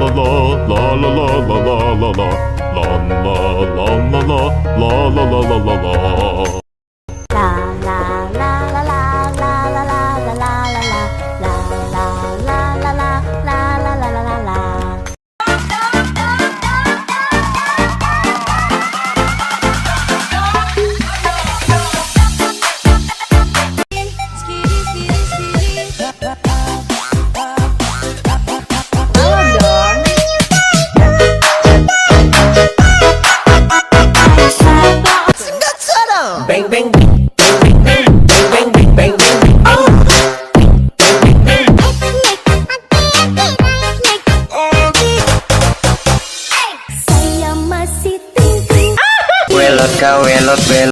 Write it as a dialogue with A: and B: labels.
A: Bang bang bang bang bang bang bang bang bang. Saya masih tinggi. Welot ka welot welot.